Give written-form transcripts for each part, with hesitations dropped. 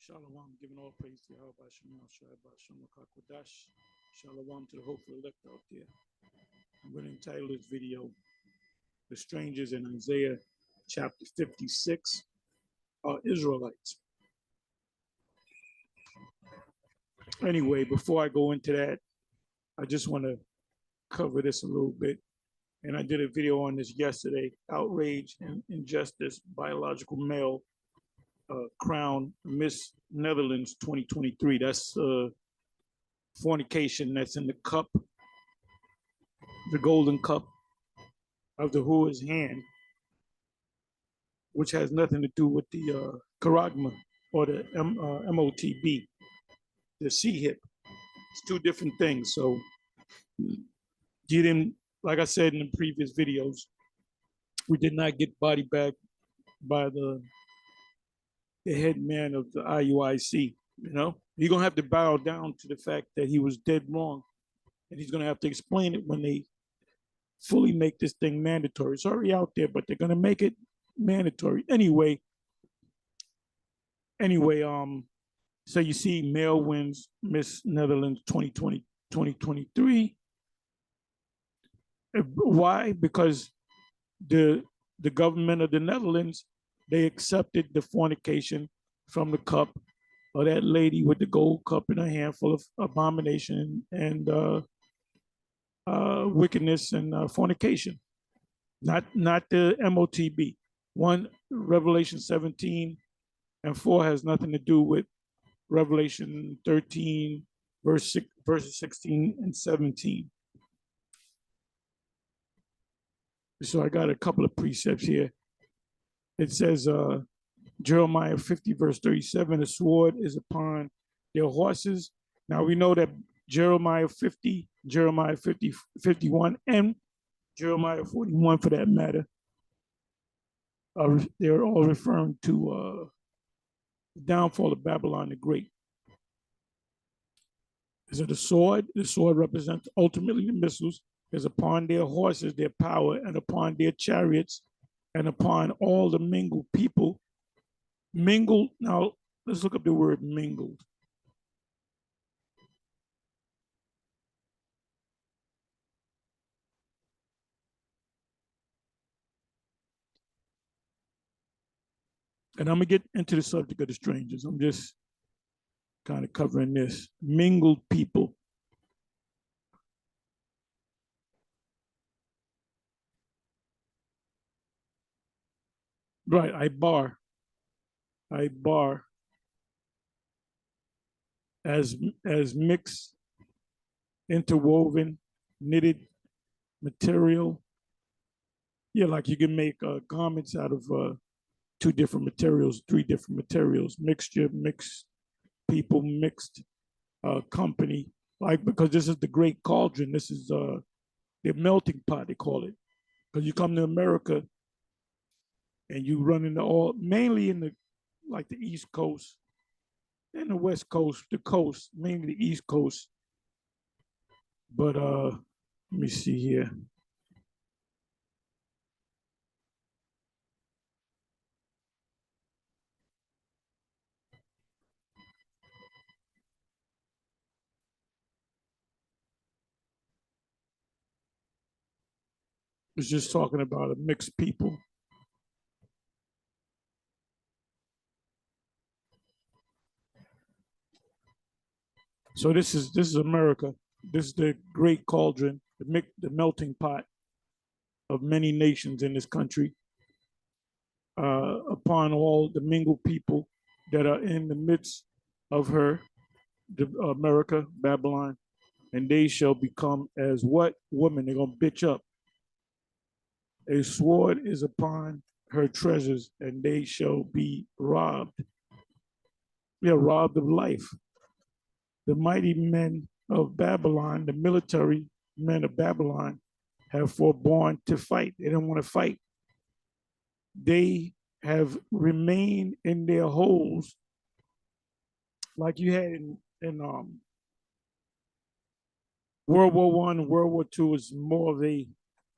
Shalom, giving all praise to Yahweh Shem Shai Bashem Kakwadash. Shalom to the hopeful elect out there. I'm going to entitle this video, The Strangers in Isaiah chapter 56 are Israelites. Anyway, before I go into that, I just want to cover this a little bit. And I did a video on this yesterday, Outrage and Injustice, Biological Male Crown Miss Netherlands 2023. That's fornication that's in the cup, the golden cup of the whore's hand, which has nothing to do with the charagma or the MOTB, the C-hip. It's two different things. So you didn't, like I said in the previous videos, we did not get body bagged by the head man of the IUIC. You know, you're gonna have to bow down to the fact that he was dead wrong, and he's gonna have to explain it when they fully make this thing mandatory. It's already out there, but they're gonna make it mandatory anyway. So you see, male wins Miss Netherlands 2023. Why? Because the government of the Netherlands, they accepted the fornication from the cup of that lady with the gold cup in her hand, full of abomination and wickedness and fornication. Not the MOTB. One, Revelation 17:4 has nothing to do with Revelation 13, verses 16 and 17. So I got a couple of precepts here. It says, Jeremiah 50, verse 37, the sword is upon their horses. Now we know that Jeremiah 50, 51, and Jeremiah 41, for that matter, they're all referring to the downfall of Babylon the Great. So the sword represents ultimately the missiles, is upon their horses, their power, and upon their chariots, and upon all the mingled people. Mingled, now let's look up the word mingled. And I'm gonna get into the subject of the strangers. I'm just kind of covering this. Mingled people. Right, I bar as mixed, interwoven, knitted material. Yeah, like you can make garments out of two different materials, three different materials, mixture, mixed people, mixed company. Like, because this is the great cauldron. This is the melting pot, they call it. Because you come to America and you run into all, mainly in the, like the East Coast and the West Coast, the coast, mainly the East Coast. But let me see here. It's just talking about a mixed people. So this is America. This is the great cauldron, the melting pot of many nations in this country. Upon all the mingled people that are in the midst of her, America, Babylon, and they shall become as what? Women. They're gonna bitch up. A sword is upon her treasures, and they shall be robbed. They are robbed of life. The mighty men of Babylon, the military men of Babylon, have forborne to fight. They don't want to fight. They have remained in their holes, like you had in World War I and World War II is more of a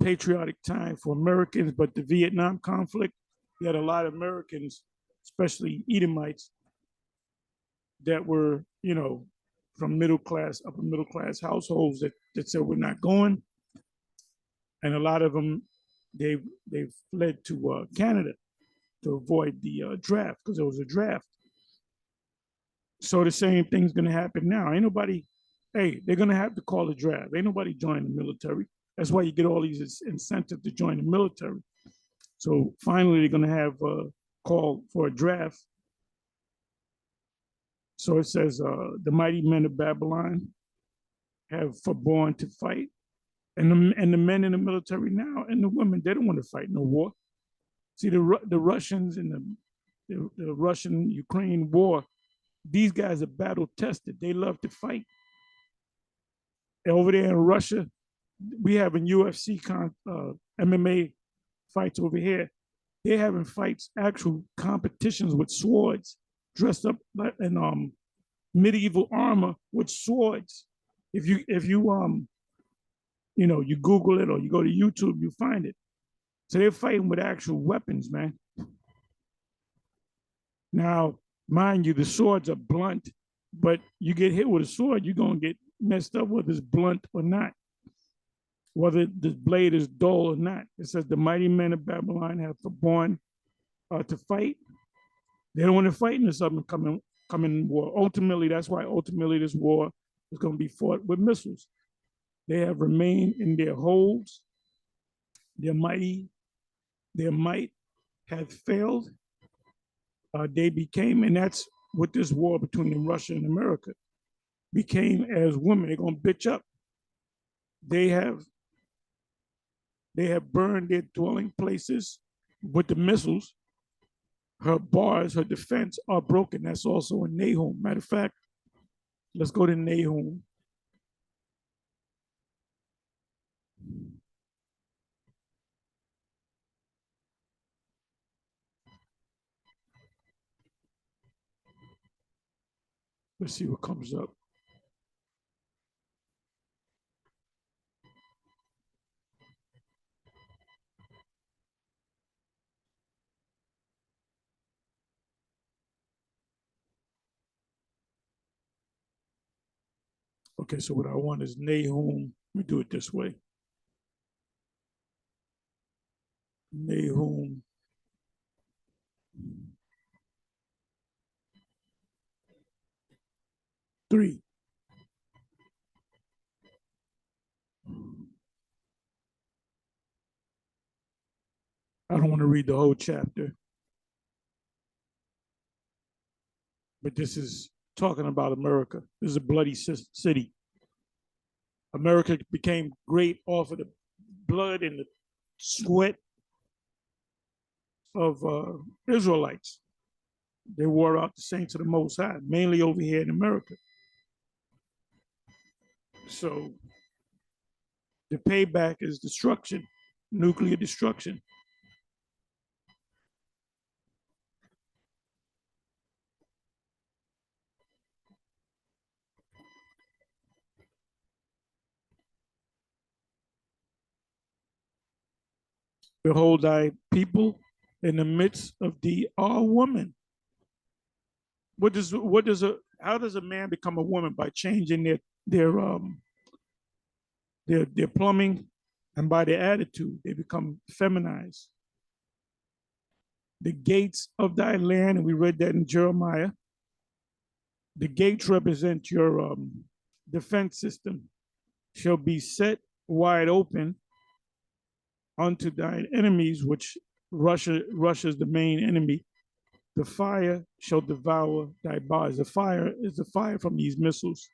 patriotic time for Americans, but the Vietnam conflict, you had a lot of Americans, especially Edomites, that were, from middle class, upper middle class households that said we're not going, and a lot of them they fled to Canada to avoid the draft because there was a draft. So the same thing's going to happen now. Ain't nobody, hey, they're going to have to call a draft. Ain't nobody joining the military. That's why you get all these incentives to join the military. So finally, they're going to have a call for a draft. So it says, the mighty men of Babylon have forborne to fight. And the men in the military now and the women, they don't want to fight no war. See, the Russians and the Russian-Ukraine war, these guys are battle tested. They love to fight. And over there in Russia, we having UFC MMA fights over here. They're having fights, actual competitions with swords, dressed up in medieval armor with swords. If you you Google it or you go to YouTube, you find it. So they're fighting with actual weapons, man. Now, mind you, the swords are blunt, but you get hit with a sword, you're gonna get messed up whether it's blunt or not, whether the blade is dull or not. It says the mighty men of Babylon have forborne to fight. They don't want to fight in this coming war. Ultimately, that's why ultimately this war is going to be fought with missiles. They have remained in their holds. Their might has failed. They became, and that's what this war between Russia and America became as women. They're going to bitch up. They have burned their dwelling places with the missiles. Her bars, her defense are broken. That's also in Nahum. Matter of fact, let's go to Nahum. Let's see what comes up. Okay, so what I want is Nahum. Let me do it this way. Nahum. Three. I don't want to read the whole chapter, but this is talking about America. This is a bloody city. America became great off of the blood and the sweat of Israelites. They wore out the saints of the Most High, mainly over here in America. So the payback is destruction, nuclear destruction. Behold, thy people in the midst of thee are women. How does a man become a woman? By changing their plumbing, and by their attitude, they become feminized. The gates of thy land, and we read that in Jeremiah. The gates represent your defense system, shall be set wide open unto thine enemies, which Russia's the main enemy. The fire shall devour thy bars. The fire is the fire from these missiles.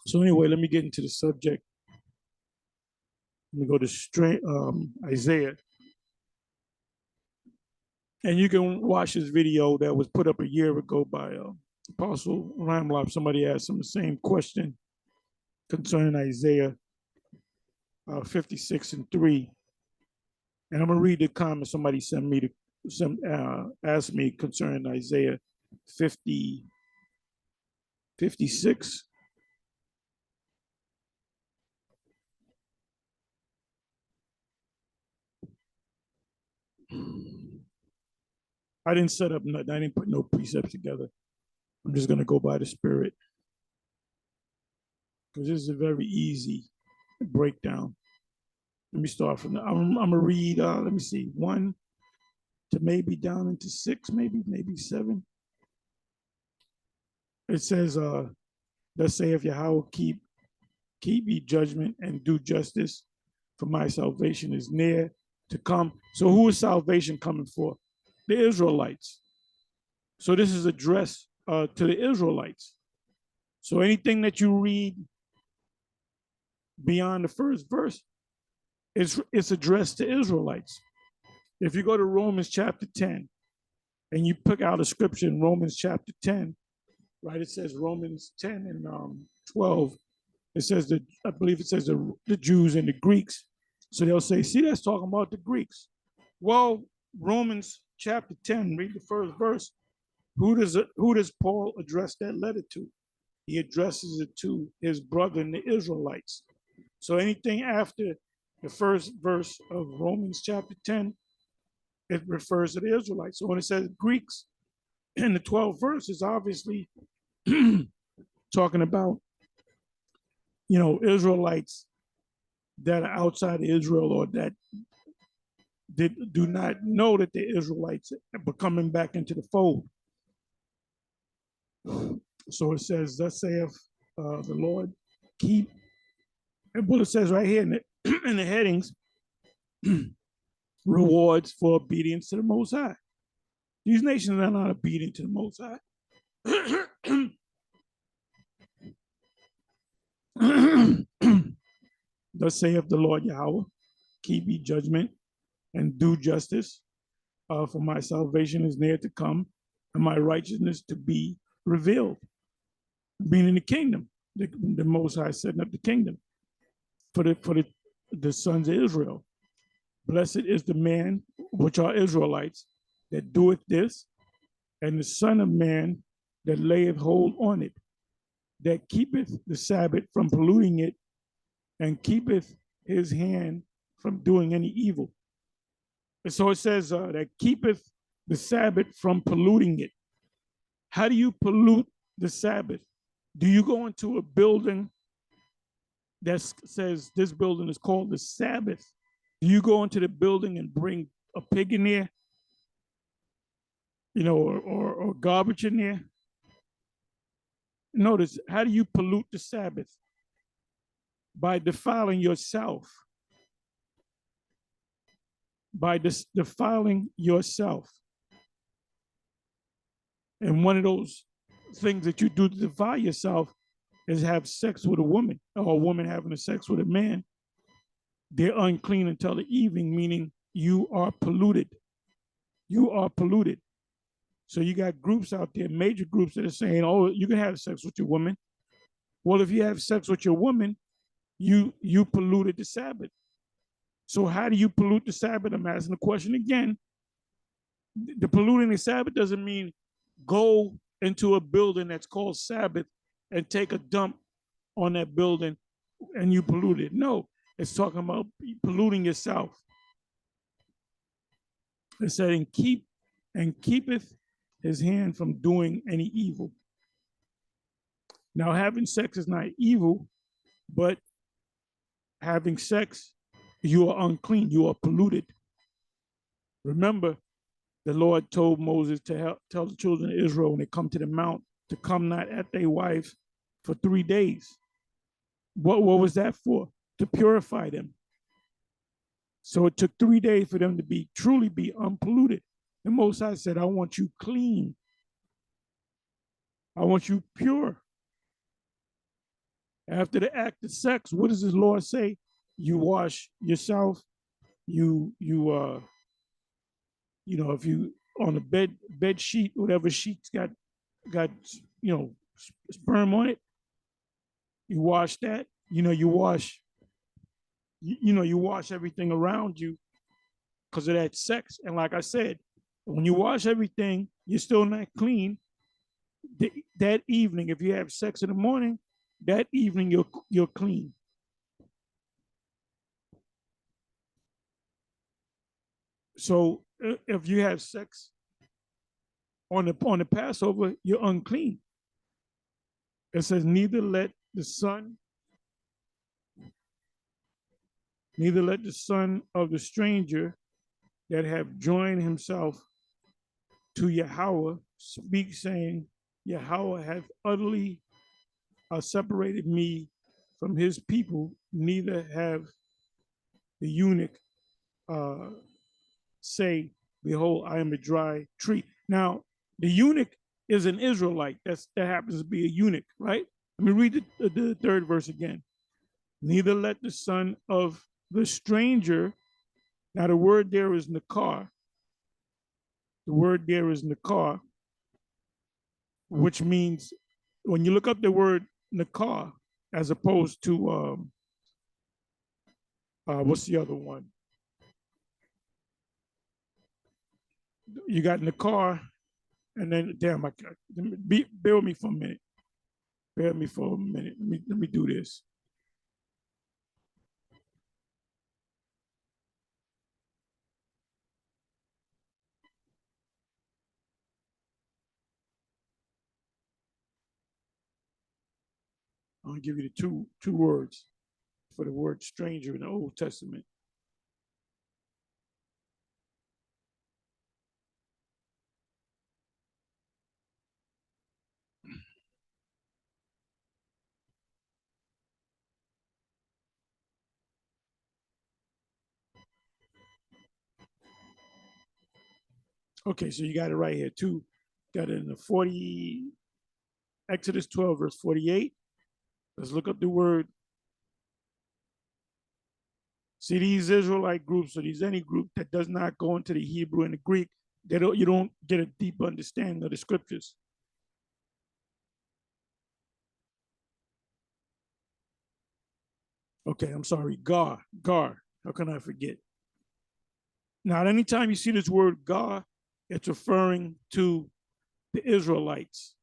So anyway, let me get into the subject. Let me go to Isaiah. And you can watch this video that was put up a year ago by Apostle Ramlop. Somebody asked him the same question concerning Isaiah 56:3. And I'm going to read the comment somebody sent me to ask me concerning Isaiah 56. I didn't set up nothing. I didn't put no precepts together. I'm just going to go by the Spirit because this is a very easy breakdown. Let me start from I'm going to read, let me see, 1 to maybe down into 6, maybe 7. It says, let's say if Yahweh keep ye judgment and do justice, for my salvation is near to come. So who is salvation coming for? The Israelites. So this is addressed to the Israelites. So anything that you read beyond the first verse, it's addressed to Israelites. If you go to Romans chapter 10 and you pick out a scripture in Romans chapter 10, right? It says Romans 10 and 12. It says that I believe it says the Jews and the Greeks. So they'll say, see, that's talking about the Greeks. Well, Romans chapter 10, read the first verse. Who does Paul address that letter to? He addresses it to his brethren, the Israelites. So anything after the first verse of Romans chapter 10, it refers to the Israelites. So when it says Greeks in the 12th verse, is obviously talking about, Israelites that are outside of Israel or that do not know that the Israelites are coming back into the fold. So it says, thus saith the Lord, keep. And what it says right here in the headings, rewards for obedience to the Most High. These nations are not obedient to the Most High. Thus saith the Lord Yahweh, keep ye judgment and do justice, for my salvation is near to come, and my righteousness to be revealed. Being in the kingdom, the Most High setting up the kingdom for the sons of Israel. Blessed is the man, which are Israelites, that doeth this, and the Son of Man that layeth hold on it, that keepeth the Sabbath from polluting it, and keepeth his hand from doing any evil. And so it says that keepeth the Sabbath from polluting it. How do you pollute the Sabbath? Do you go into a building that says this building is called the Sabbath? Do you go into the building and bring a pig in there, or garbage in there? Notice, how do you pollute the Sabbath? By defiling yourself. By defiling yourself. And one of those things that you do to defile yourself is have sex with a woman, or a woman having sex with a man. They're unclean until the evening, meaning you are polluted. You are polluted. So you got groups out there, major groups that are saying, oh, you can have sex with your woman. Well, if you have sex with your woman, you polluted the Sabbath. So how do you pollute the Sabbath? I'm asking the question again. The polluting the Sabbath doesn't mean go into a building that's called Sabbath and take a dump on that building and you pollute it. No, it's talking about polluting yourself. It said, and keepeth his hand from doing any evil. Now, having sex is not evil, but having sex, you are unclean, you are polluted. Remember, the Lord told Moses to tell the children of Israel when they come to the mount to come not at their wives for 3 days. What was that for? To purify them. So it took 3 days for them to truly be unpolluted. And Moses said, I want you clean. I want you pure. After the act of sex, what does the Lord say? You wash yourself. If you on a bed sheet, whatever sheet's got sperm on it, you wash that. You wash everything around you because of that sex. And like I said, when you wash everything, you're still not clean. That evening, if you have sex in the morning, that evening you're clean. So if you have sex on the Passover, you're unclean. It says, neither let the son of the stranger that have joined himself to Yahweh speak, saying, Yahweh hath utterly separated me from his people, neither have the eunuch uh, say, behold, I am a dry tree. Now, the eunuch is an Israelite. That happens to be a eunuch, right? Let me read the third verse again. Neither let the son of the stranger, now the word there is nakar. The word there is nakar, which means when you look up the word nakar, as opposed to what's the other one? You got nakar, and then damn, bear with me for a minute. Bear with me for a minute. Let me do this. I'm gonna give you the two words for the word stranger in the Old Testament. Okay, so you got it right here. Got it in the 40, Exodus 12, verse 48. Let's look up the word. See, these Israelite groups, or these any group that does not go into the Hebrew and the Greek, you don't get a deep understanding of the scriptures. Okay, I'm sorry. Gar. How can I forget? Now, anytime you see this word Gar, it's referring to the Israelites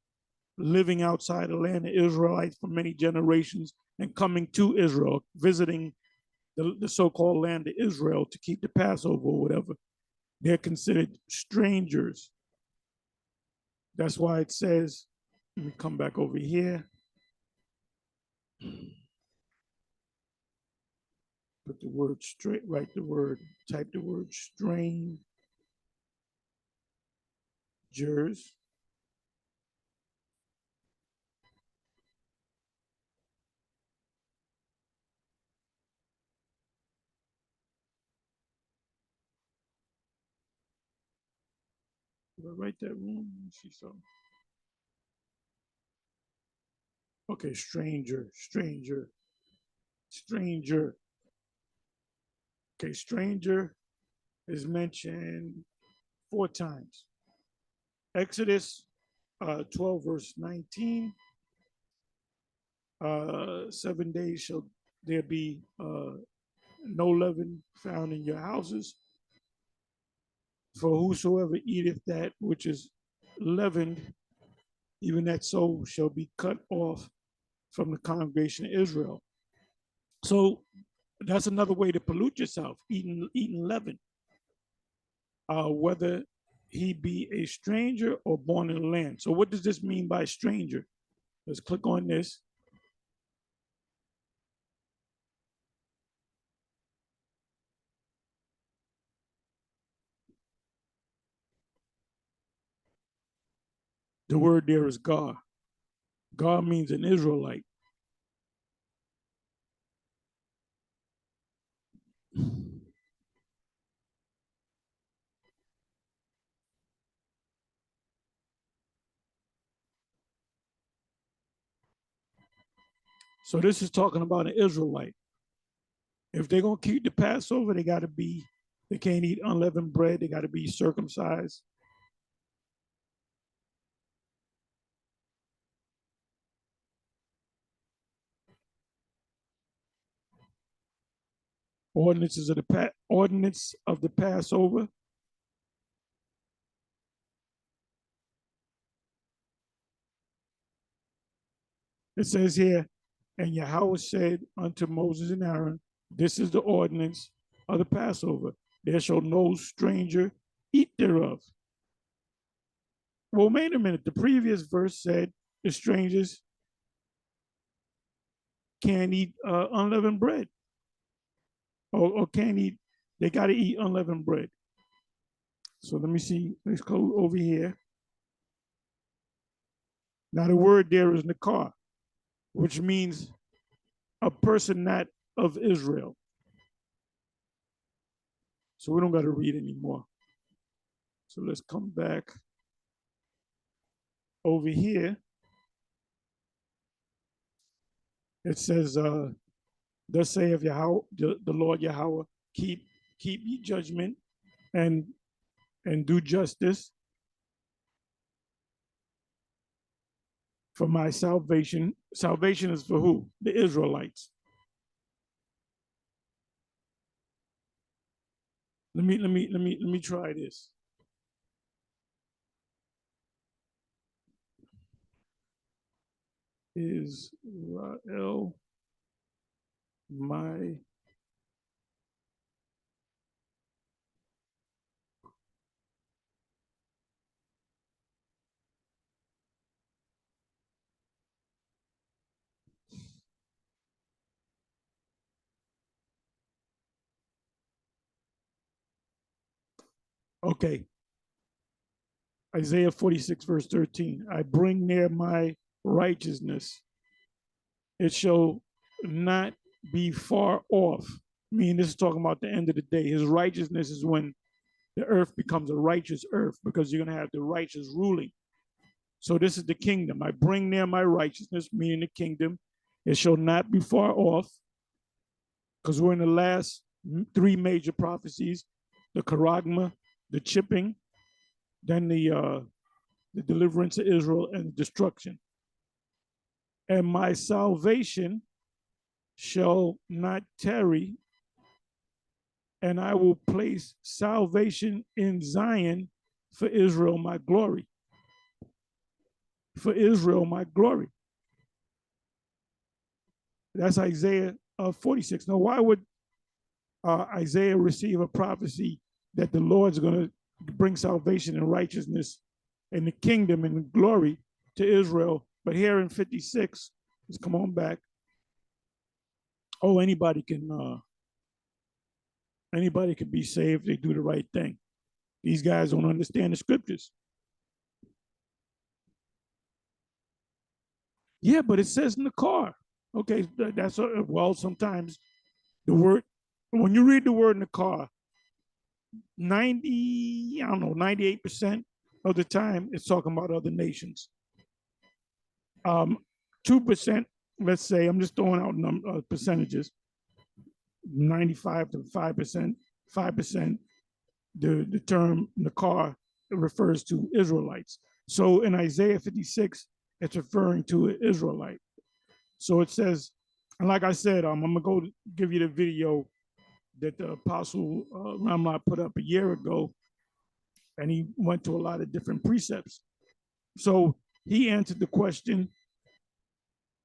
living outside the land of Israelites for many generations and coming to Israel, visiting the so-called land of Israel to keep the Passover or whatever. They're considered strangers. That's why it says, let me come back over here. Put the word straight, type the word strangers. Did I write that wrong? Let me see something. Okay, stranger. Okay, stranger is mentioned 4 times. Exodus 12, verse 19. 7 days shall there be no leaven found in your houses. For whosoever eateth that which is leavened, even that soul shall be cut off from the congregation of Israel. So that's another way to pollute yourself, eating leaven. Whether he be a stranger or born in the land. So what does this mean by stranger? Let's click on this. The word there is God. God means an Israelite. So this is talking about an Israelite. If they're gonna keep the Passover, they can't eat unleavened bread, they gotta be circumcised. Ordinance of the Passover. It says here, and Yahweh said unto Moses and Aaron, this is the ordinance of the Passover. There shall no stranger eat thereof. Well, wait a minute. The previous verse said the strangers can't eat unleavened bread, or can't eat, they got to eat unleavened bread. So let me see. Let's go over here. Now, the word there is nakar, which means a person not of Israel. So we don't got to read anymore. So let's come back over here. It says, thus saith Yahweh, the Lord Yahweh, keep ye judgment and do justice, for my salvation. Salvation is for who? The Israelites. Let me try this. Israel, my okay. Isaiah 46, verse 13. I bring near my righteousness. It shall not be far off. I mean, this is talking about the end of the day. His righteousness is when the earth becomes a righteous earth, because you're going to have the righteous ruling. So this is the kingdom. I bring near my righteousness, meaning the kingdom. It shall not be far off, because we're in the last three major prophecies: the charagma, the chipping, then the deliverance of Israel, and the destruction. And my salvation shall not tarry, and I will place salvation in Zion for Israel, my glory. For Israel, my glory. That's Isaiah 46. Now, why would Isaiah receive a prophecy that the Lord's going to bring salvation and righteousness and the kingdom and glory to Israel? But here in 56, let's come on back. Oh, anybody can be saved if they do the right thing. These guys don't understand the scriptures. Yeah, but it says in the car. Okay, that's well. Sometimes the word, when you read the word in the car, 98% of the time it's talking about other nations. 2%, let's say, I'm just throwing out percentages. 95 to 5%, 5%. The term in the car refers to Israelites. So in Isaiah 56, it's referring to an Israelite. So it says, and like I said, I'm gonna go give you the video that the Apostle Ramla put up a year ago, and he went to a lot of different precepts. So he answered the question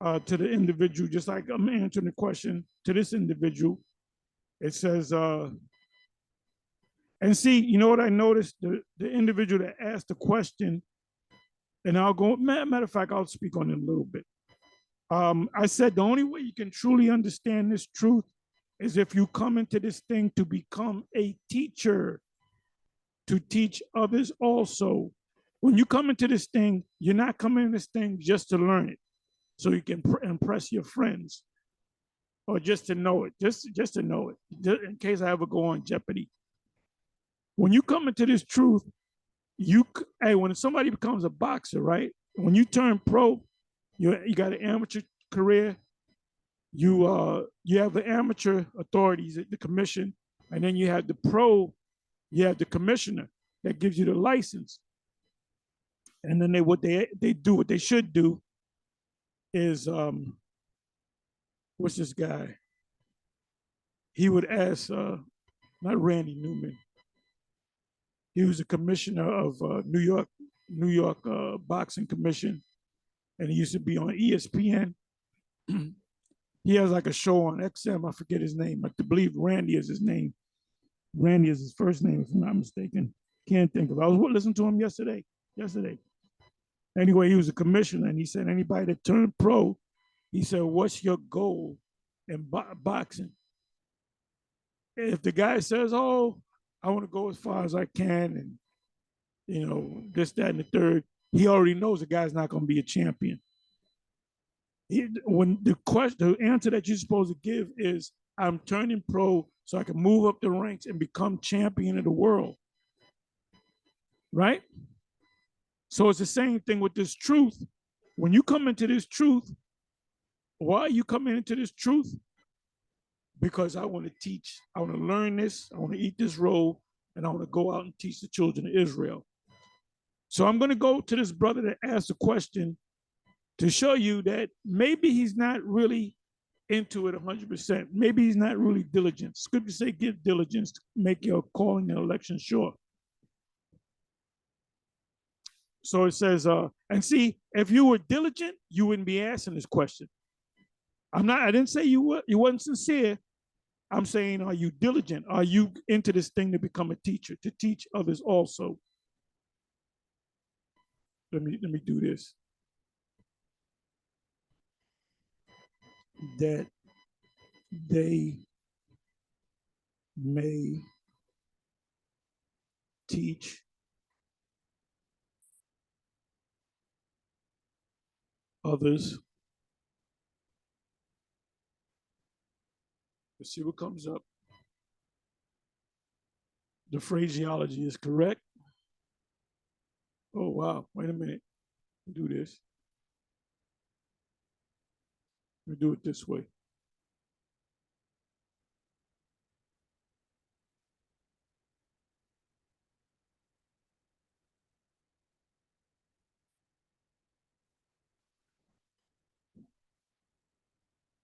to the individual, just like I'm answering the question to this individual. It says, and see, you know what I noticed? The individual that asked the question, and I'll go, matter of fact, I'll speak on it a little bit. I said the only way you can truly understand this truth is if you come into this thing to become a teacher, to teach others also. When you come into this thing, you're not coming in this thing just to learn it, so you can impress your friends, or just to know it, just to know it, in case I ever go on Jeopardy. When you come into this truth, when somebody becomes a boxer, right? When you turn pro, you got an amateur career. You have the amateur authorities at the commission, and then you have the pro. You have the commissioner that gives you the license. And then what they should do is what's this guy? He would ask, not Randy Newman. He was a commissioner of New York Boxing Commission, and he used to be on ESPN. He has like a show on XM. I forget his name. I believe Randy is his name. Randy is his first name, if I'm not mistaken. Can't think of it. I was listening to him yesterday. Anyway, he was a commissioner, and he said anybody that turned pro, he said, what's your goal in boxing? If the guy says, oh, I want to go as far as I can, and this, that, and the third, he already knows the guy's not going to be a champion. When the answer that you're supposed to give is, I'm turning pro so I can move up the ranks and become champion of the world. Right? So it's the same thing with this truth. When you come into this truth, why are you coming into this truth? Because I want to teach, I want to learn this, I want to eat this roll, and I want to go out and teach the children of Israel. So I'm going to go to this brother that asked a question to show you that maybe he's not really into it 100%. Maybe he's not really diligent. Scripture say, give diligence to make your calling and election sure. So it says, and see, if you were diligent, you wouldn't be asking this question. I didn't say you wasn't sincere. I'm saying, are you diligent? Are you into this thing to become a teacher, to teach others also? Let me do this. That they may teach others. Let's see what comes up. The phraseology is correct. Oh, wow. Wait a minute. Do this. We do it this way.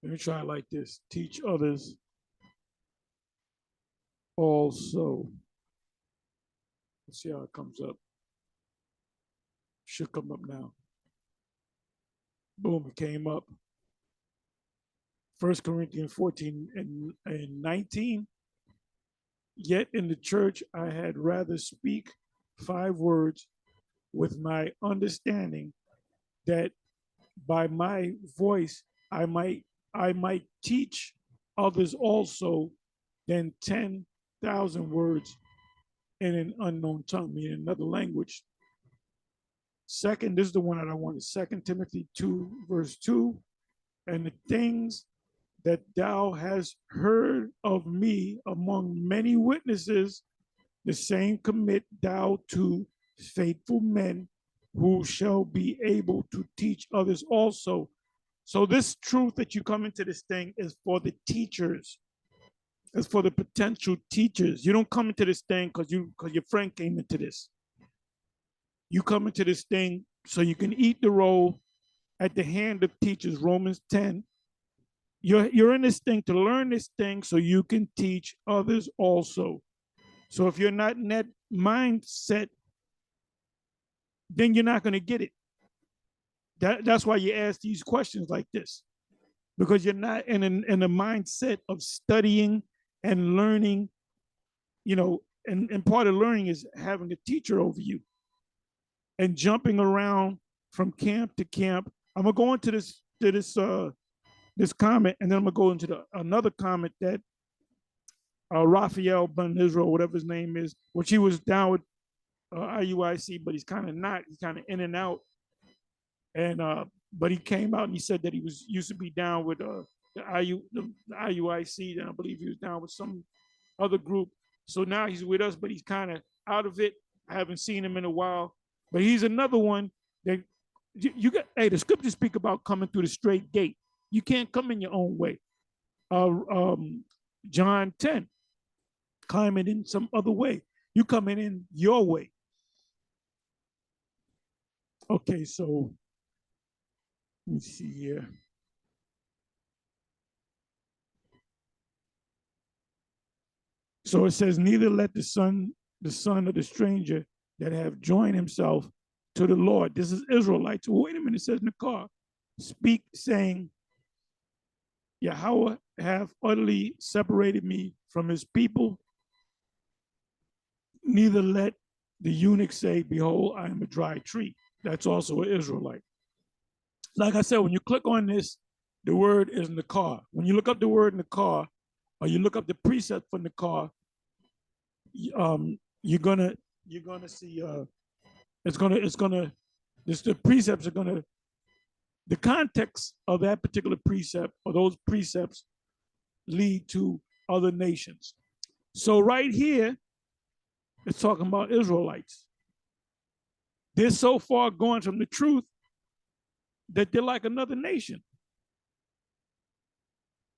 Let me try it like this. Teach others also. Let's see how it comes up. Should come up now. Boom, it came up. 1 Corinthians 14 and 19. Yet in the church I had rather speak 5 words with my understanding, that by my voice I might teach others also, than 10,000 words in an unknown tongue, meaning another language. Second, this is the one that I wanted. 2 Timothy 2, verse 2. And the things that thou hast heard of me among many witnesses, the same commit thou to faithful men, who shall be able to teach others also. So this truth that you come into this thing is for the teachers. It's for the potential teachers. You don't come into this thing because your friend came into this. You come into this thing so you can eat the roll at the hand of teachers. Romans 10. You're in this thing to learn this thing so you can teach others also. So if you're not in that mindset, then you're not going to get it. That's why you ask these questions like this, because you're not in a mindset of studying and learning, and part of learning is having a teacher over you and jumping around from camp to camp. I'm gonna go into this comment, and then I'm gonna go into another comment that Raphael Ben Israel, whatever his name is, which he was down with IUIC, but he's kind of not. He's kind of in and out. And but he came out and he said that he used to be down with the IUIC, and I believe he was down with some other group. So now he's with us, but he's kind of out of it. I haven't seen him in a while, but he's another one that you got. Hey, the scriptures speak about coming through the straight gate. You can't come in your own way. John 10, climbing in some other way. You coming in your way. Okay, so let me see here. So it says, neither let the son of the stranger that have joined himself to the Lord. This is Israelites. Well, wait a minute, it says in the car, speak, saying, Yahweh have utterly separated me from his people. Neither let the eunuchs say, behold, I am a dry tree. That's also an Israelite. Like I said, when you click on this, the word is in the car. When you look up the word in the car, or you look up the precept from the car, you're gonna see it's gonna this the precepts are gonna the context of that particular precept or those precepts lead to other nations. So right here, it's talking about Israelites. They're so far gone from the truth that they're like another nation.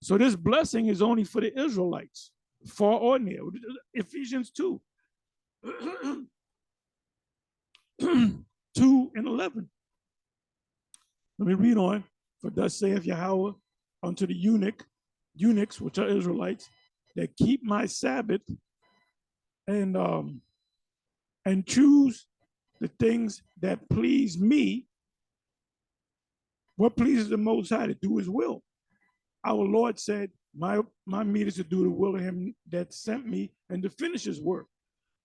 So this blessing is only for the Israelites, far or near. Ephesians 2, 2 and 11. Let me read on. For thus saith Yahweh unto the eunuchs, which are Israelites, that keep my Sabbath and choose the things that please me. What pleases the Most High? To do His will. Our Lord said, my meat is to do the will of Him that sent me and to finish His work.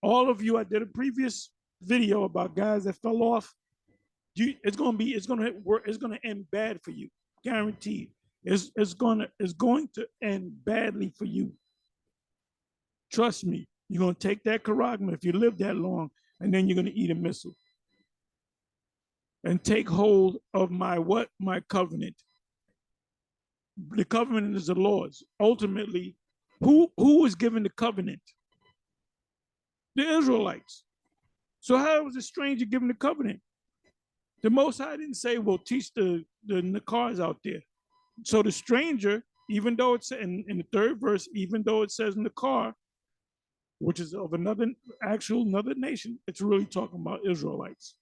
All of you, I did a previous video about guys that fell off. It's gonna end bad for you, guaranteed. It's going to end badly for you. Trust me. You're gonna take that charagma if you live that long, and then you're gonna eat a missile. And take hold of my what? My covenant. The covenant is the Lord's. Ultimately, who was given the covenant? The Israelites. So how was a stranger given the covenant? The Most High didn't say, well, teach the Nakars out there. So the stranger, even though it's in the third verse, even though it says Nakar, which is of another nation, it's really talking about Israelites.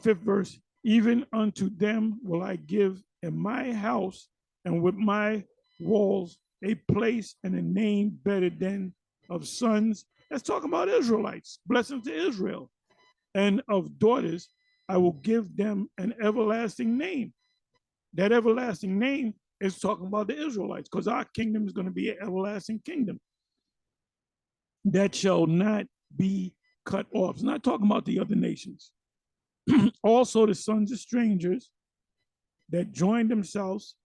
Fifth verse, even unto them will I give in my house and with my walls a place and a name better than of sons. That's talking about Israelites. Blessing to Israel. And of daughters, I will give them an everlasting name. That everlasting name is talking about the Israelites, because our kingdom is going to be an everlasting kingdom that shall not be cut off. It's not talking about the other nations. Also, the sons of strangers that joined themselves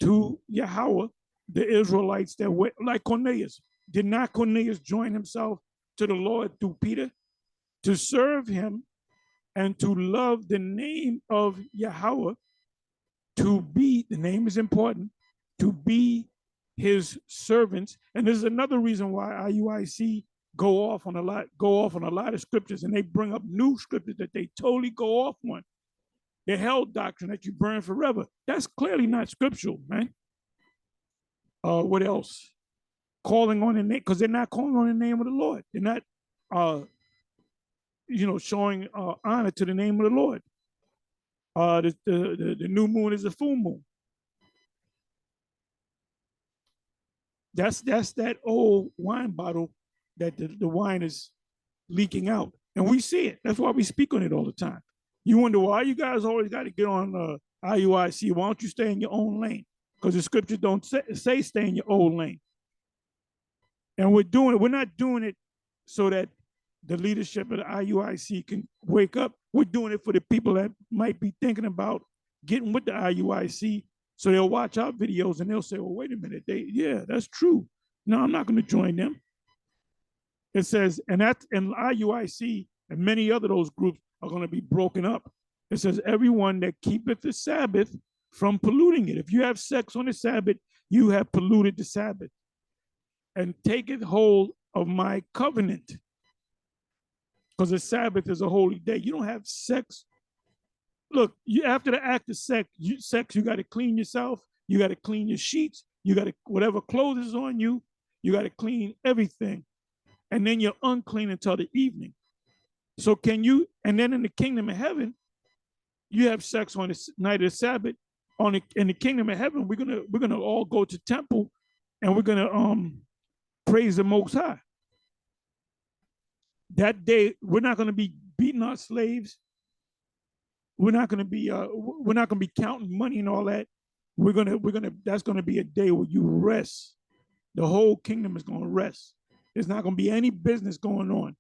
to Yahweh, the Israelites that went like Cornelius. Did not Cornelius join himself to the Lord through Peter to serve him and to love the name of Yahweh? To be, the name is important, to be his servants. And this is another reason why IUIC go off on a lot of scriptures, and they bring up new scriptures that they totally go off on. The hell doctrine that you burn forever. That's clearly not scriptural, man. What else? Calling on the name, because they're not calling on the name of the Lord. They're not showing honor to the name of the Lord. The new moon is a full moon. That's that old wine bottle that the wine is leaking out. And we see it. That's why we speak on it all the time. You wonder why you guys always got to get on IUIC. Why don't you stay in your own lane? Because the scriptures don't say stay in your own lane. And we're not doing it so that the leadership of the IUIC can wake up. We're doing it for the people that might be thinking about getting with the IUIC. So they'll watch our videos and they'll say, well, wait a minute. Yeah, that's true. No, I'm not going to join them. It says, and IUIC and many other those groups are going to be broken up. It says, everyone that keepeth the Sabbath from polluting it. If you have sex on the Sabbath, you have polluted the Sabbath. And taketh hold of my covenant. Because the Sabbath is a holy day. You don't have sex. Look, after the act of sex, you got to clean yourself. You got to clean your sheets. You got to, whatever clothes is on you, you got to clean everything. And then you're unclean until the evening. So and then in the kingdom of heaven, you have sex on the night of the Sabbath. In the kingdom of heaven, we're gonna all go to temple and we're gonna praise the Most High. That day, we're not gonna be beating our slaves. We're not gonna be counting money and all that. That's gonna be a day where you rest. The whole kingdom is gonna rest. There's not going to be any business going on.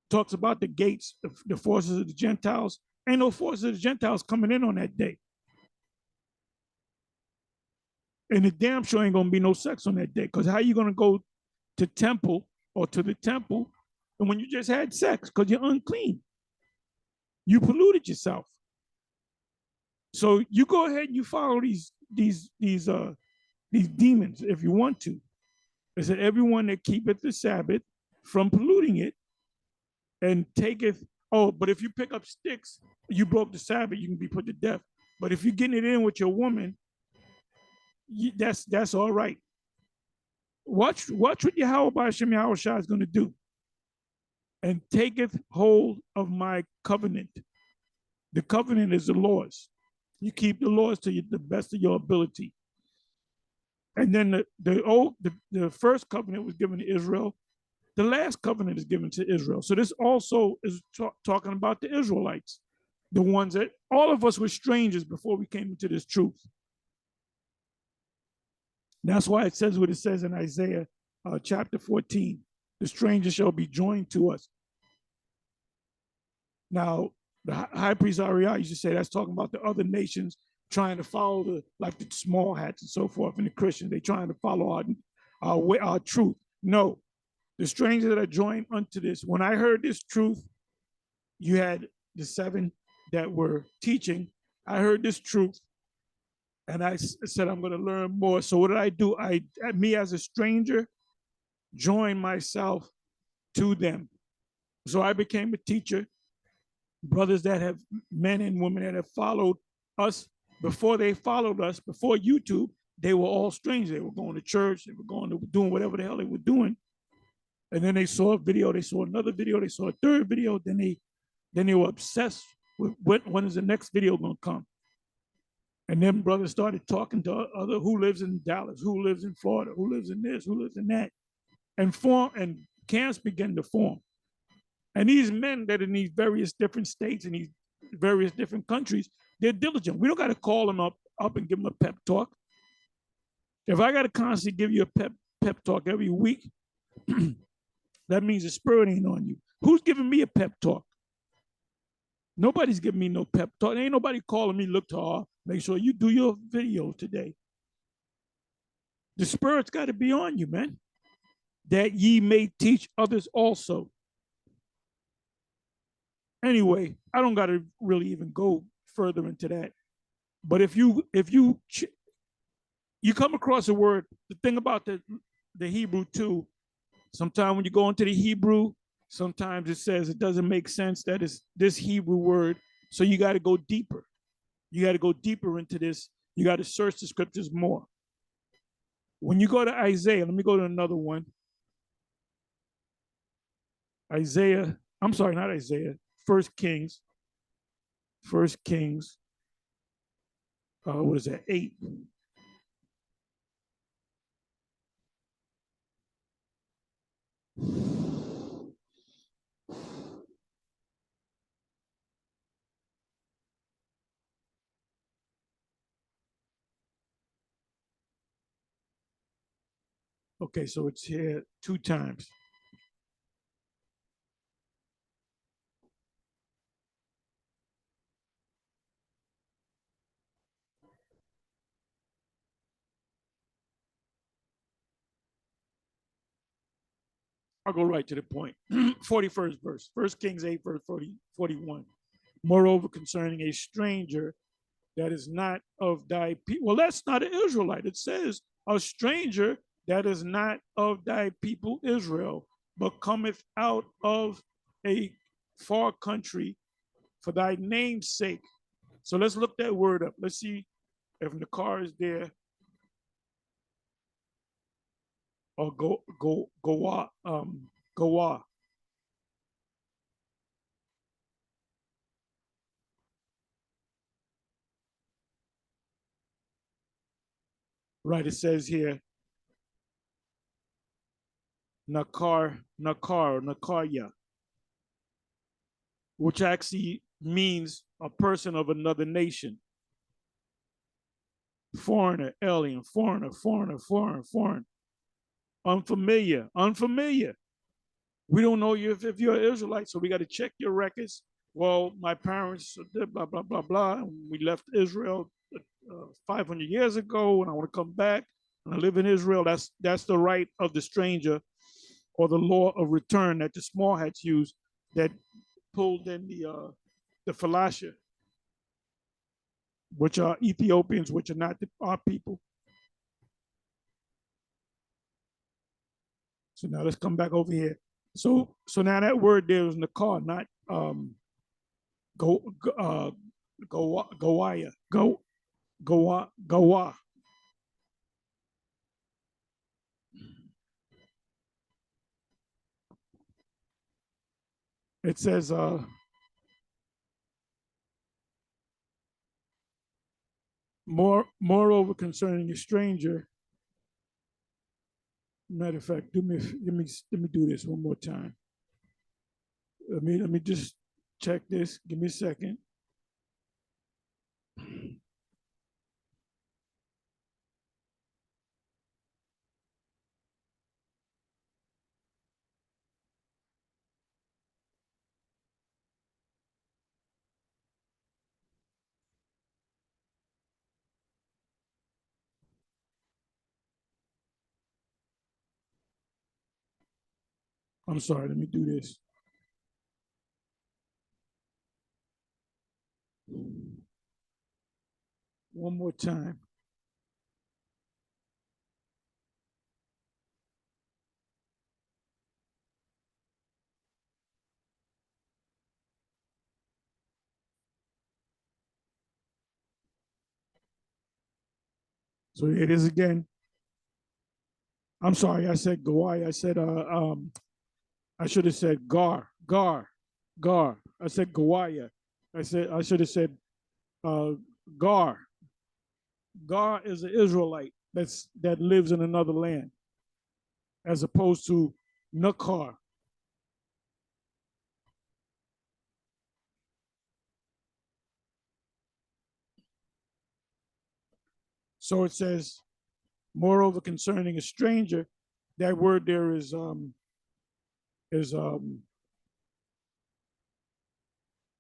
Talks about the gates, the forces of the Gentiles. Ain't no forces of the Gentiles coming in on that day. And the damn sure ain't going to be no sex on that day. Because how you going to go to temple or to the temple and when you just had sex? Because you're unclean. You polluted yourself. So you go ahead and you follow these demons if you want to. It said everyone that keepeth the Sabbath from polluting it and taketh, oh, but if you pick up sticks, you broke the Sabbath, you can be put to death. But if you're getting it in with your woman, that's all right. Watch what Yahweh Hashem Yahushua is going to do. And taketh hold of my covenant. The covenant is the laws. You keep the laws to the best of your ability. And then the first covenant was given to Israel. The last covenant is given to Israel. So this also is talking about the Israelites, the ones that all of us were strangers before we came into this truth. That's why it says what it says in Isaiah chapter 14. The stranger shall be joined to us. Now, the high priest Ariah used to say that's talking about the other nations trying to follow the small hats and so forth, and the Christians, they trying to follow our truth. No, the strangers that are joined unto this. When I heard this truth, you had the 7 that were teaching. I heard this truth, and I said, I'm going to learn more. So what did I do? Me as a stranger, joined myself to them. So I became a teacher. Brothers that have, men and women that have followed us before they followed us, before YouTube, they were all strangers. They were going to church, they were going to doing whatever the hell they were doing. And then they saw a video, they saw another video, they saw a third video, then they were obsessed with when is the next video going to come. And then brothers started talking to other who lives in Dallas, who lives in Florida, who lives in this, who lives in that. And camps began to form. And these men that are in these various different states and these various different countries, they're diligent. We don't got to call them up and give them a pep talk. If I got to constantly give you a pep talk every week, that means the spirit ain't on you. Who's giving me a pep talk? Nobody's giving me no pep talk. Ain't nobody calling me, look to make sure you do your video today. The spirit's got to be on you, man. That ye may teach others also. Anyway, I don't got to really even go further into that. But if you come across a word, the thing about the Hebrew too, sometimes when you go into the Hebrew, sometimes it says it doesn't make sense that it's this Hebrew word. So you got to go deeper. You got to go deeper into this. You got to search the scriptures more. When you go to Isaiah, let me go to another one. Isaiah, I'm sorry, not Isaiah. First Kings. What is that? 8. Okay, so it's here 2 times. I'll go right to the point. 41st verse, 1 Kings 8, verse 41. Moreover, concerning a stranger that is not of thy people. Well, that's not an Israelite. It says a stranger that is not of thy people Israel, but cometh out of a far country for thy name's sake. So let's look that word up. Let's see if the car is there. Or Goa. Right, it says here, Nakarya, which actually means a person of another nation. Foreigner, alien, foreigner. Unfamiliar. Unfamiliar. We don't know you if you're an Israelite, so we got to check your records. Well, my parents did blah, blah, blah, blah. We left Israel 500 years ago, and I want to come back and I live in Israel. That's the right of the stranger, or the law of return that the small hats use, that pulled in the Falasha, which are Ethiopians, which are not our people. So now let's come back over here. So now that word there is Nakar, not go Goaya. Goa. It says moreover concerning a stranger. Matter of fact, let me do this one more time. Let me just check this. Give me a second. I'm sorry. Let me do this. One more time. So it is again. I'm sorry. I said Gawai. I said I should have said Gar. I said Gawaya. I should have said uh, Gar. Gar is an Israelite that lives in another land, as opposed to Nakar. So it says, moreover, concerning a stranger, that word there is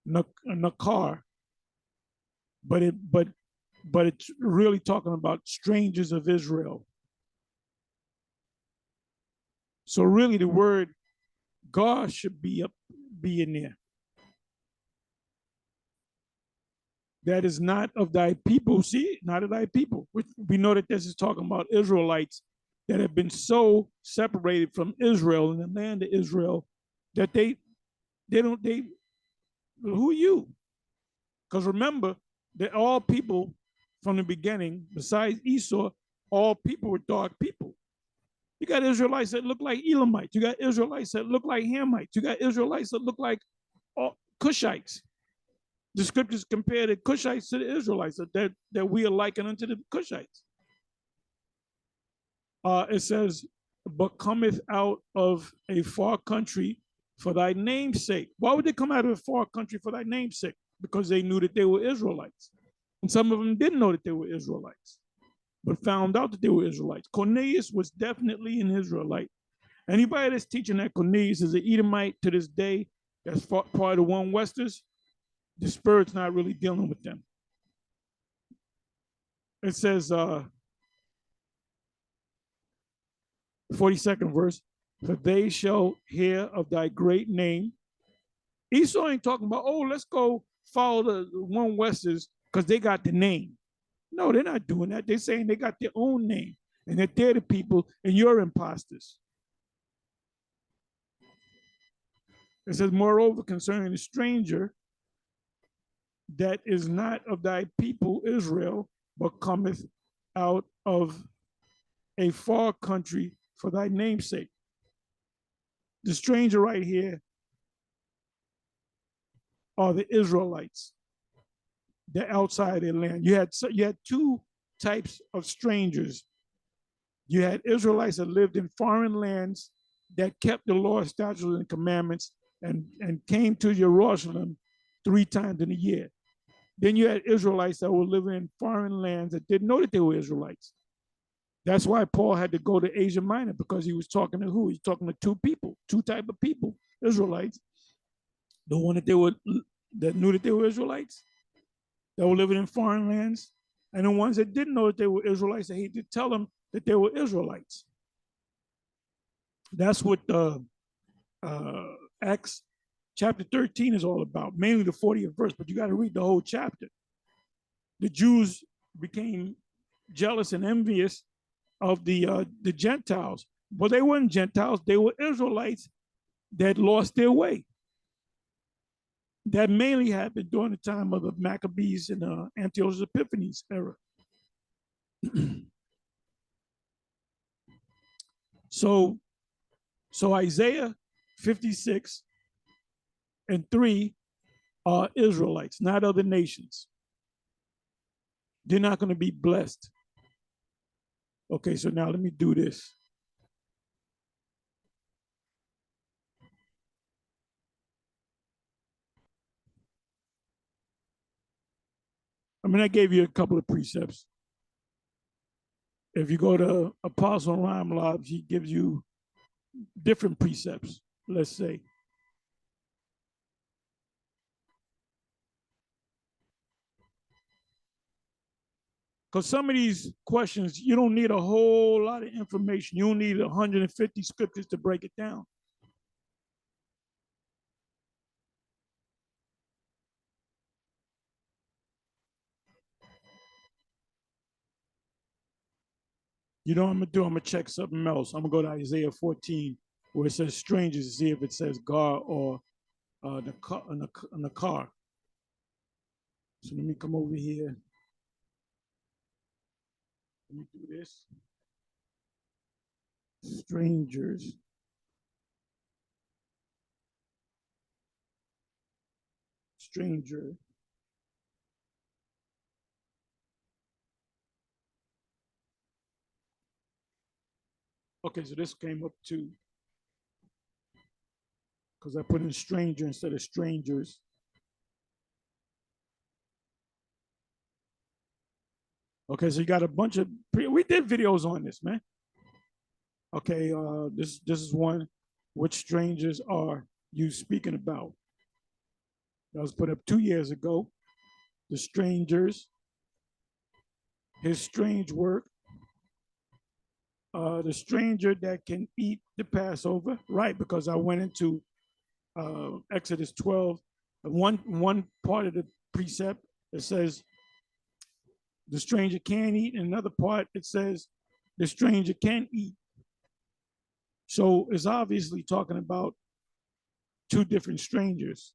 Nakar, but it's really talking about strangers of Israel. So really, the word God should be in there. That is not of thy people. See, not of thy people. We know that this is talking about Israelites that have been so separated from Israel and the land of Israel that they don't who are you? Because remember that all people from the beginning, besides Esau, all people were dark people. You got Israelites that look like Elamites. You got Israelites that look like Hamites. You got Israelites that look like Cushites. The scriptures compare the Cushites to the Israelites, that we are likened unto the Cushites. It says, but cometh out of a far country for thy name's sake. Why would they come out of a far country for thy name's sake? Because they knew that they were Israelites. And some of them didn't know that they were Israelites, but found out that they were Israelites. Cornelius was definitely an Israelite. Anybody that's teaching that Cornelius is an Edomite to this day, that's part of the one Westers, the Spirit's not really dealing with them. It says, 42nd verse, for they shall hear of thy great name. Esau ain't talking about, oh, let's go follow the one Westers because they got the name. No, they're not doing that. They're saying they got their own name and that they're the people and you're imposters. It says, moreover, concerning the stranger that is not of thy people Israel, but cometh out of a far country for thy name's sake. The stranger right here are the Israelites. They're outside their land. You had two types of strangers. You had Israelites that lived in foreign lands that kept the law, statutes, and commandments and came to Jerusalem 3 times in a year. Then you had Israelites that were living in foreign lands that didn't know that they were Israelites. That's why Paul had to go to Asia Minor, because he was talking to who? He's talking to two people, two type of people, Israelites. The one that knew that they were Israelites, that were living in foreign lands, and the ones that didn't know that they were Israelites, that he did tell them that they were Israelites. That's what uh, Acts chapter 13 is all about, mainly the 40th verse, but you got to read the whole chapter. The Jews became jealous and envious of the Gentiles. Well, they weren't Gentiles, they were Israelites that lost their way. That mainly happened during the time of the Maccabees and Antiochus Epiphanes era. so, so Isaiah 56 and 3 are Israelites, not other nations. They're not going to be blessed. Okay, so now let me do this. I mean, I gave you a couple of precepts. If you go to Apostle Ramlab, he gives you different precepts, let's say. Because some of these questions, you don't need a whole lot of information. You don't need 150 scriptures to break it down. You know what I'm going to do? I'm going to check something else. I'm going to go to Isaiah 14, where it says strangers, to see if it says God or the car, in the car. So let me come over here. Let me do this. Strangers. Stranger. Okay, so this came up too, because I put in stranger instead of strangers. Okay, so you got a bunch of we did videos on this, man. Okay, this is one. Which strangers are you speaking about? That was put up 2 years ago. The strangers, his strange work, the stranger that can eat the Passover, right? Because I went into Exodus 12, one part of the precept that says the stranger can eat, and another part it says the stranger can eat. So it's obviously talking about two different strangers.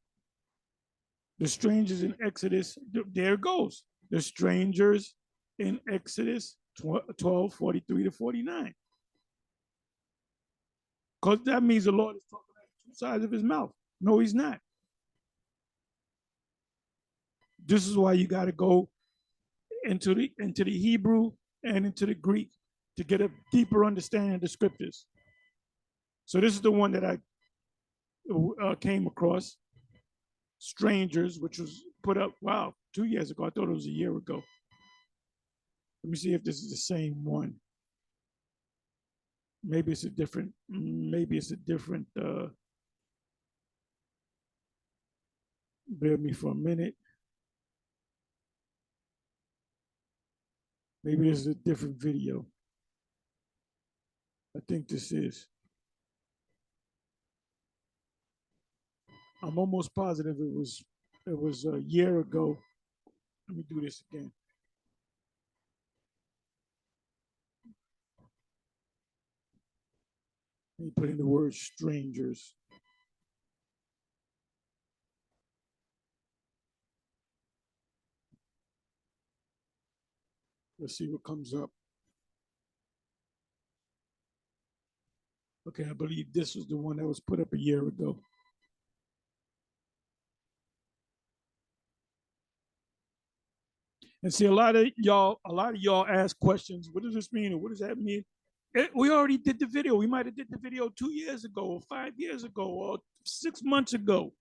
The strangers in Exodus, there it goes. The strangers in Exodus 12, 43 to 49. Because that means the Lord is talking out two sides of his mouth. No, he's not. This is why you got to go into the Hebrew and into the Greek to get a deeper understanding of the scriptures. So this is the one that I came across, strangers, which was put up, wow, 2 years ago. I thought it was a year ago. Let me see if this is the same one. Maybe it's a different, bear me for a minute. Maybe this is a different video. I think this is. I'm almost positive it was a year ago. Let me do this again. Let me put in the word strangers. Let's see what comes up. Okay, I believe this was the one that was put up a year ago. And see, a lot of y'all ask questions. What does this mean? Or what does that mean? We already did the video. We might have did the video 2 years ago, or 5 years ago, or 6 months ago.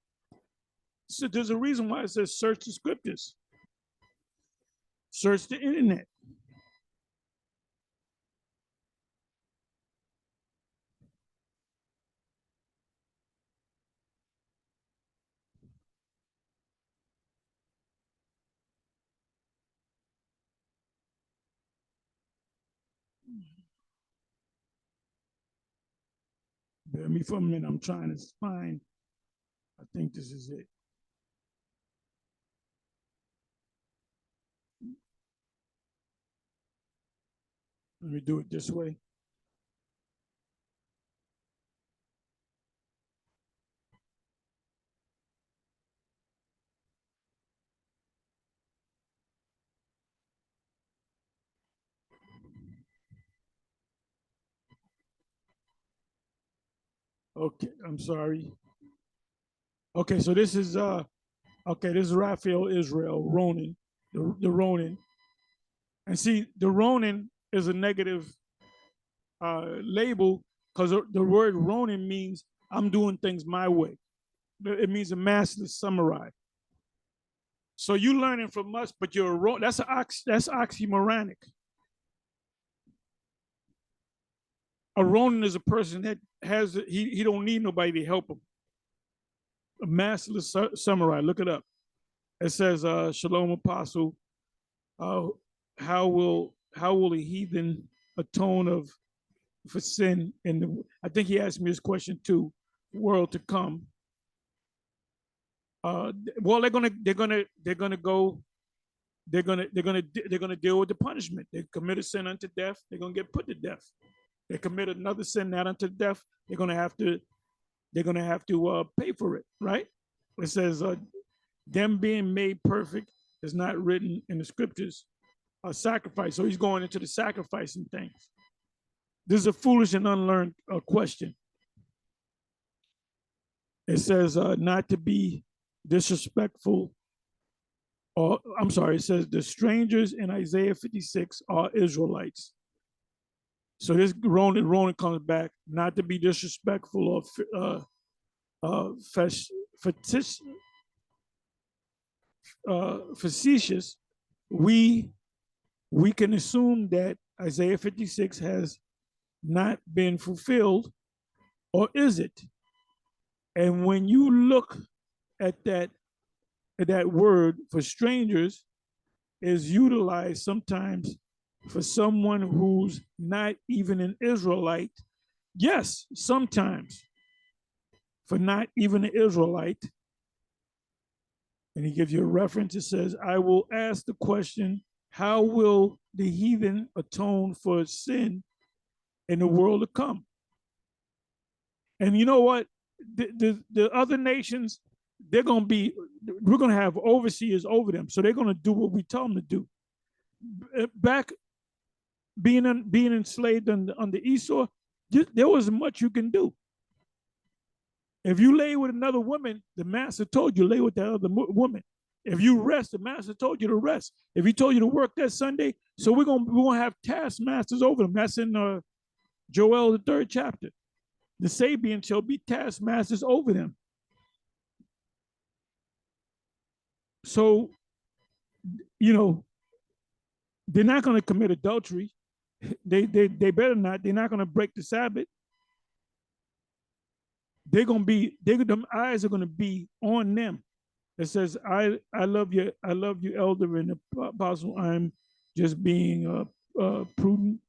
So there's a reason why it says search the scriptures, search the internet. Bear me for a minute. I'm trying to find. I think this is it. Let me do it this way. Okay, I'm sorry. Okay, so this is okay, this is Raphael Israel Ronin, the Ronin. And see, the Ronin is a negative label because the word Ronin means I'm doing things my way. It means a master samurai. So you learning from us, but you're a Ronin. That's oxymoronic. A Ronin is a person that he don't need nobody to help him. A masterless samurai. Look it up. It says, "Shalom, Apostle. Uh, how will a heathen atone of for sin in the?" I think he asked me this question too. World to come. Well, they're gonna go. They're gonna deal with the punishment. They commit a sin unto death. They're gonna get put to death. They commit another sin not unto death. They're gonna have to pay for it. Right? It says them being made perfect is not written in the scriptures. A sacrifice. So he's going into the sacrificing things. This is a foolish and unlearned question. It says not to be disrespectful. Or I'm sorry, it says the strangers in Isaiah 56 are Israelites. So this Ronan comes back, not to be disrespectful or facetious. Facetious. We we can assume that Isaiah 56 has not been fulfilled, or is it? And when you look at that word for strangers, is utilized sometimes for someone who's not even an Israelite. Yes, sometimes for not even an Israelite. And he gives you a reference. It says, I will ask the question, how will the heathen atone for sin in the world to come? And you know what? The other nations, we're going to have overseers over them. So they're going to do what we tell them to do. Back being enslaved under Esau, there wasn't much you can do. If you lay with another woman, the master told you lay with that other woman. If you rest, the master told you to rest. If he told you to work that Sunday, so we're gonna have taskmasters over them. That's in Joel, the 3rd chapter. The Sabians shall be taskmasters over them. So, they're not going to commit adultery. They better not. They're not going to break the Sabbath. Them eyes are going to be on them. It says, I love you, elder and apostle. I'm just being prudent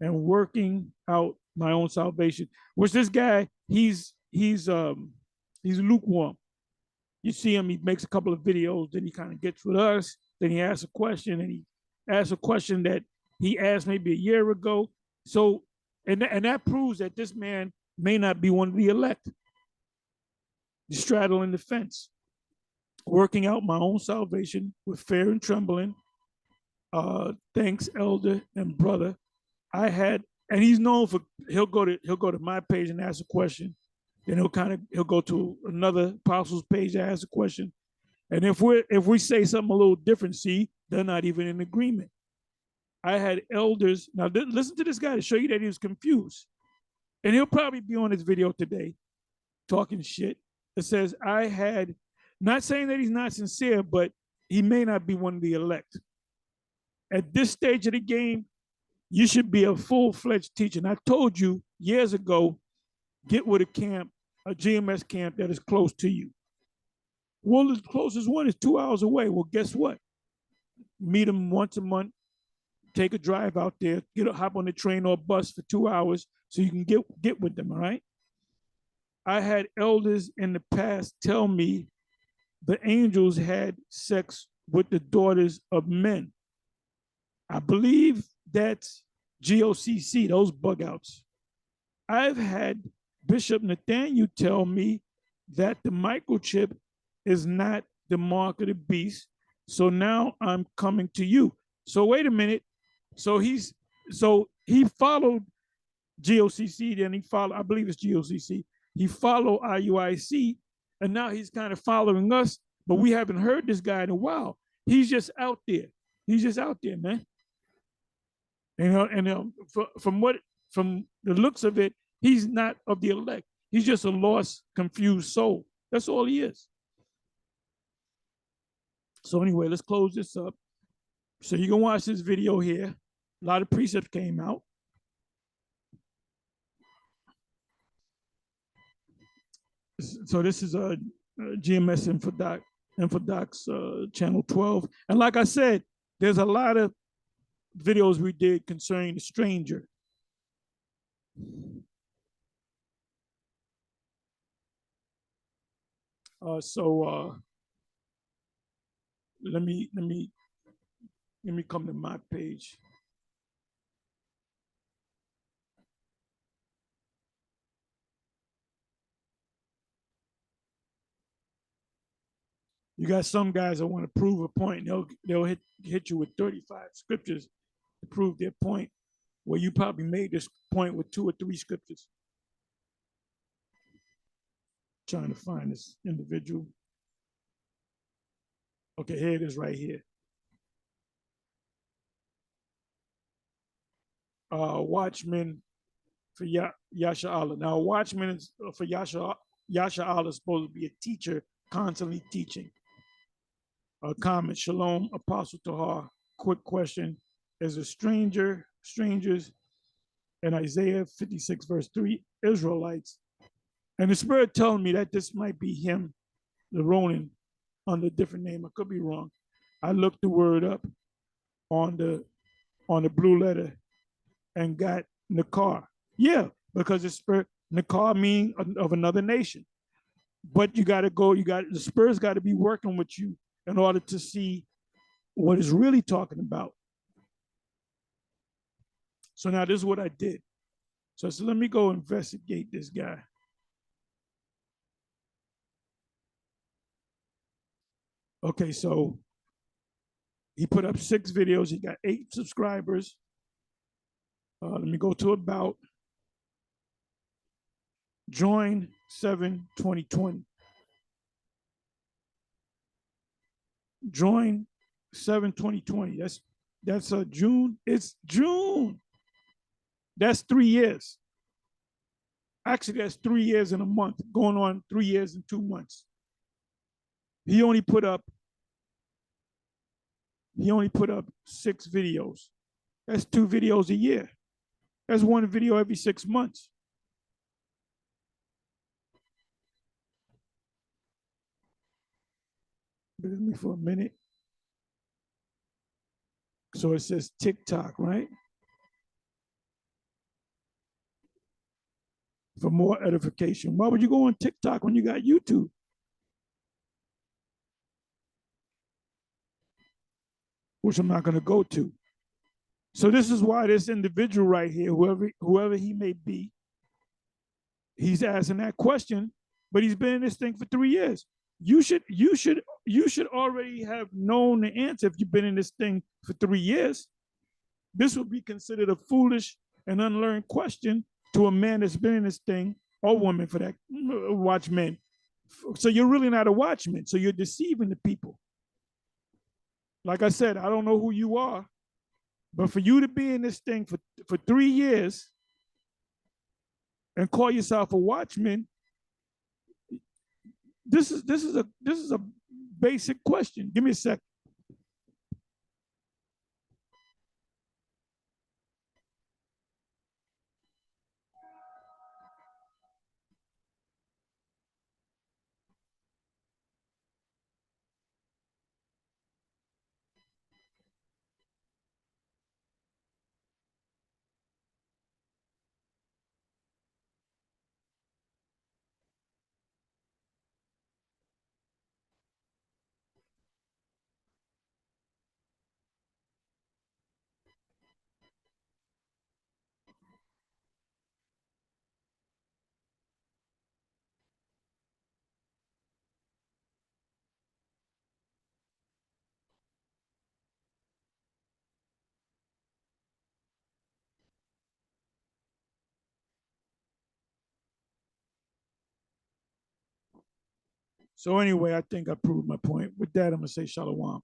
and working out my own salvation. Which this guy, he's lukewarm. You see him, he makes a couple of videos, then he kind of gets with us, then he asks a question, and he asks a question that he asked maybe a year ago. So, and that proves that this man may not be one of the elect. Straddling the fence, working out my own salvation with fear and trembling. Thanks, elder and brother. And he's known for he'll go to my page and ask a question. Then he'll go to another apostle's page and ask a question. And if we say something a little different, see, they're not even in agreement. I had elders. Now listen to this guy to show you that he was confused. And he'll probably be on this video today talking shit. It says, I had, not saying that he's not sincere, but he may not be one of the elect. At this stage of the game, you should be a full-fledged teacher. And I told you years ago, get with a GMS camp that is close to you. Well, the closest one is 2 hours away. Well, guess what? Meet them once a month, take a drive out there, hop on the train or bus for 2 hours so you can get with them. All right. I had elders in the past tell me the angels had sex with the daughters of men. I believe that's GOCC, those bug outs. I've had Bishop Nathaniel tell me that the microchip is not the mark of the beast. So now I'm coming to you. So wait a minute. So he followed GOCC, then he followed, I believe it's GOCC. He followed IUIC, and now he's kind of following us, but we haven't heard this guy in a while. He's just out there. He's just out there, man. And from the looks of it, he's not of the elect. He's just a lost, confused soul. That's all he is. So anyway, let's close this up. So you can watch this video here. A lot of precepts came out. So this is a GMS Infodocs channel 12. And like I said, there's a lot of videos we did concerning the stranger. So let me come to my page. You got some guys that want to prove a point. They'll hit you with 35 scriptures to prove their point, where you probably made this point with 2 or 3 scriptures. Trying to find this individual. Okay, here it is right here. Watchman for Yasha Allah. Now, watchman is, for Yasha Allah is supposed to be a teacher, constantly teaching. Comment, Shalom, Apostle Tahar. Quick question. Is a strangers in Isaiah 56, verse 3, Israelites. And the Spirit telling me that this might be him, the Ronin, under a different name. I could be wrong. I looked the word up on the blue letter and got Nakar. Yeah, because the Spirit, Nakar means of another nation. But you got to go, the Spirit's got to be working with you in order to see what it's really talking about. So now this is what I did. So I said, let me go investigate this guy. Okay, so he put up 6 videos. He got 8 subscribers. Let me go to about. Join 7-2020. Join 7-2020. That's June. It's June. That's 3 years. Actually, that's 3 years in a month, going on 3 years and 2 months. He only put up 6 videos. That's 2 videos a year. That's 1 video every 6 months. Bear with me for a minute. So it says TikTok, right? For more edification. Why would you go on TikTok when you got YouTube? Which I'm not going to go to. So this is why this individual right here, whoever he may be, he's asking that question, but he's been in this thing for 3 years. You should already have known the answer if you've been in this thing for 3 years. This would be considered a foolish and unlearned question to a man that's been in this thing, or woman for that, watchman. So you're really not a watchman. So you're deceiving the people. Like I said, I don't know who you are, but for you to be in this thing for 3 years and call yourself a watchman, this is a basic question. Give me a sec. So anyway, I think I proved my point. With that, I'm gonna say shalom.